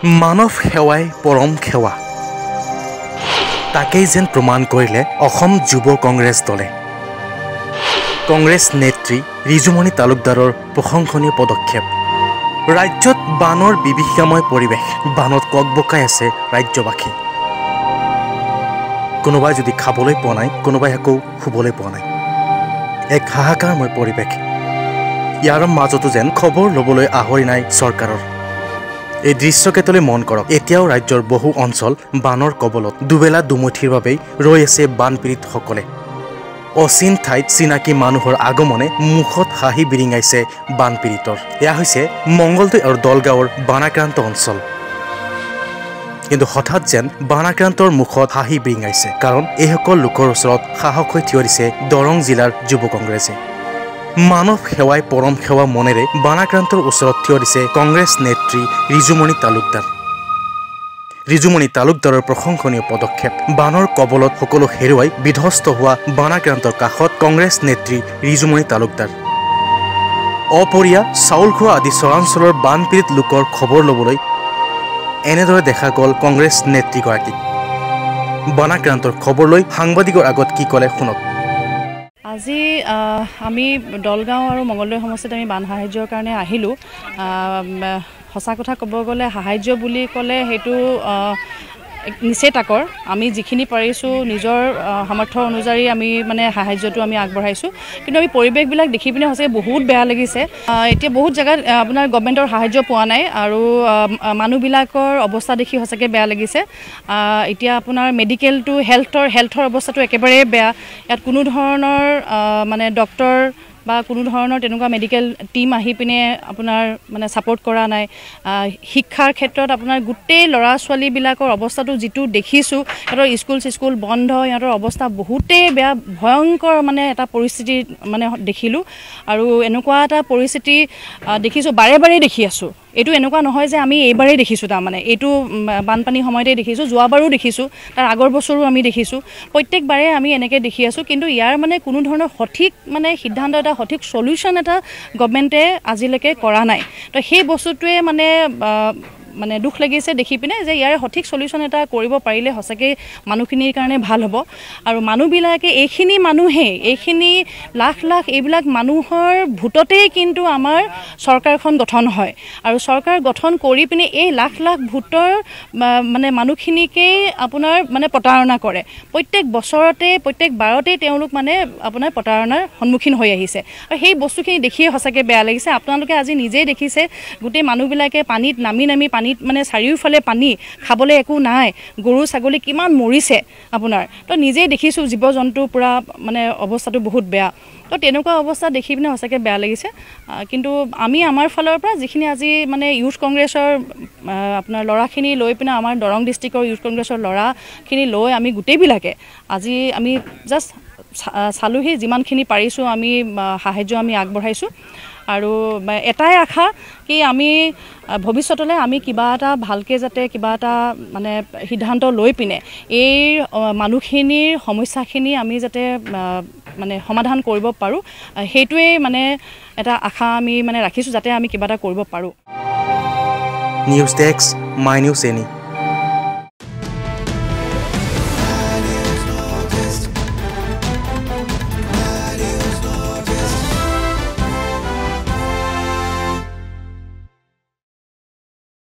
মানৱ সেৱাই পৰম সেৱা তাকেই যেন প্ৰমাণ কৰিলে অসম যুৱ কংগ্ৰেছ দলে কংগ্ৰেছ নেত্ৰী ৰিজুমণি তালুকদাৰৰ প্ৰশংসনীয় পদক্ষেপ ৰাজ্যত বানৰ বিভীষিকাময় পৰিৱেশ বানত ককবকাই আছে ৰাজ্যবাসী কোনোবাই যদি খাবলৈ পোৱা নাই কোনোবাই আকৌ শুবলৈ পোৱা নাই এক হাহাকাৰময় পৰিৱেশ ইয়াৰ মাজতো যেন খবৰ ল'বলৈ আহৰি নাই চৰকাৰৰ এই দৃশ্যকেতলৈ মন কৰক এতিয়াও ৰাজ্যৰ বহু অঞ্চল বানৰ কবলত দুবেলা দুমুঠিৰ বাবে ৰৈ আছে বানপীড়িতসকলে অচিন ঠাইত চিনাকি মানুহৰ আগমনে মুখত হাঁহি বিৰিঙাইছে বানপীড়িতৰ এয়া হৈছে মংগলদৈ আৰু দলগাঁৱৰ বানাক্ৰান্ত অঞ্চল কিন্তু হঠাৎ যেন বানাক্ৰান্তৰ মুখত হাঁহি বিৰিঙাইছে কাৰণ এইসকল লোকৰ ওচৰত সাহস হৈ থিয় দিছে দৰং জিলাৰ যুৱ কংগ্ৰেছে মানৱ সেৱাই পৰম সেৱা মনেৰে বানাক্ৰান্তৰ ওচৰত থিয় দিছে কংগ্ৰেছ নেত্ৰী ৰিজুমণি তালুকদাৰ ৰিজুমণি তালুকদাৰৰ প্ৰশংসনীয় পদক্ষেপ বানৰ কবলত সকলো হেৰুৱাই বিধ্বস্ত হোৱা বানাক্ৰান্তৰ কাষত কংগ্ৰেছ নেত্ৰী ৰিজুমণি তালুকদাৰ অপৰীয়া চাউল খোৱা আদি চৰাঞ্চলৰ বানপীড়িত লোকৰ খবৰ ল'বলৈ এনেদৰে দেখা গ'ল কংগ্ৰেছ নেত্ৰীগৰাকীক বানাক্ৰান্তৰ খবৰ লৈ সাংবাদিকৰ আগত কি ক'লে শুনক আজি আমি দলগাঁও আৰু মংগলদৈ সমষ্টিত আমি বান সাহায্যৰ কাৰণে আহিলোঁ সঁচা কথা ক'ব গ'লে সাহায্য বুলি ক'লে সেইটো নিচেতাকৰ আমি যিখিনি পাৰিছোঁ নিজৰ সামৰ্থ্য অনুযায়ী আমি মানে সাহায্যটো আমি আগবঢ়াইছোঁ কিন্তু আমি পৰিৱেশবিলাক দেখি পিনে সঁচাকৈ বহুত বেয়া লাগিছে এতিয়া বহুত জেগাত আপোনাৰ গভৰ্ণমেণ্টৰ সাহায্য পোৱা নাই আৰু মানুহবিলাকৰ অৱস্থা দেখি সঁচাকৈ বেয়া লাগিছে এতিয়া আপোনাৰ মেডিকেলটো হেল্থৰ অৱস্থাটো একেবাৰে বেয়া ইয়াত কোনো ধৰণৰ মানে ডক্তৰ বা কোনো ধৰণৰ তেনেকুৱা মেডিকেল টিম আহি পিনে আপোনাৰ মানে ছাপোৰ্ট কৰা নাই শিক্ষাৰ ক্ষেত্ৰত আপোনাৰ গোটেই ল'ৰা ছোৱালীবিলাকৰ অৱস্থাটো যিটো দেখিছোঁ সিহঁতৰ স্কুল বন্ধ সিহঁতৰ অৱস্থা বহুতেই বেয়া ভয়ংকৰ মানে এটা পৰিস্থিতি মানে দেখিলোঁ আৰু এনেকুৱা এটা পৰিস্থিতি দেখিছোঁ বাৰে বাৰে দেখি আছোঁ এইটো এনেকুৱা নহয় যে আমি এইবাৰেই দেখিছোঁ তাৰমানে এইটো বানপানীৰ সময়তেই দেখিছোঁ যোৱাবাৰো দেখিছোঁ তাৰ আগৰ বছৰো আমি দেখিছোঁ প্ৰত্যেকবাৰে আমি এনেকৈ দেখি আছোঁ কিন্তু ইয়াৰ মানে কোনো ধৰণৰ সঠিক মানে সিদ্ধান্ত এটা সঠিক সলিউশ্যন এটা গভৰ্ণমেণ্টে আজিলৈকে কৰা নাই তো সেই বস্তুটোৱে মানে দুখ লাগিছে দেখি পিনে যে ইয়াৰ সঠিক সলিউশ্যন এটা কৰিব পাৰিলে সঁচাকৈ মানুহখিনিৰ কাৰণে ভাল হ'ব আৰু মানুহবিলাকে এইখিনি লাখ এইবিলাক মানুহৰ ভোটতেই কিন্তু আমাৰ চৰকাৰখন গঠন হয় আৰু চৰকাৰ গঠন কৰি পিনে এই লাখ ভোটৰ মানে মানুহখিনিকেই আপোনাৰ মানে প্ৰতাৰণা কৰে প্ৰত্যেক বছৰতে প্ৰত্যেক বাৰতেই তেওঁলোক মানে আপোনাৰ প্ৰতাৰণাৰ সন্মুখীন হৈ আহিছে আৰু সেই বস্তুখিনি দেখিয়ে সঁচাকৈ বেয়া লাগিছে আপোনালোকে আজি নিজেই দেখিছে গোটেই মানুহবিলাকে পানীত নামি পানীত মানে চাৰিওফালে পানী খাবলৈ একো নাই গৰু ছাগলী কিমান মৰিছে আপোনাৰ তো নিজেই দেখিছোঁ জীৱ জন্তু পূৰা মানে অৱস্থাটো বহুত বেয়া তো তেনেকুৱা অৱস্থা দেখি পিনে সঁচাকৈ বেয়া লাগিছে কিন্তু আমি আমাৰ ফালৰ পৰা যিখিনি আজি মানে ইউথ কংগ্ৰেছৰ আপোনাৰ ল'ৰাখিনি লৈ পিনে আমাৰ দৰং ডিষ্ট্ৰিক্টৰ ইউথ কংগ্ৰেছৰ ল'ৰাখিনি লৈ আমি গোটেইবিলাকে আজি আমি জাষ্ট চালোহি যিমানখিনি পাৰিছোঁ আমি সাহায্য আমি আগবঢ়াইছোঁ আৰু এটাই আশা কি আমি ভৱিষ্যতলৈ আমি কিবা এটা ভালকৈ যাতে কিবা এটা মানে সিদ্ধান্ত লৈ পিনে এই মানুহখিনিৰ সমস্যাখিনি আমি যাতে মানে সমাধান কৰিব পাৰোঁ সেইটোৱেই মানে এটা আশা আমি মানে ৰাখিছোঁ যাতে আমি কিবা এটা কৰিব পাৰোঁ news desk my news any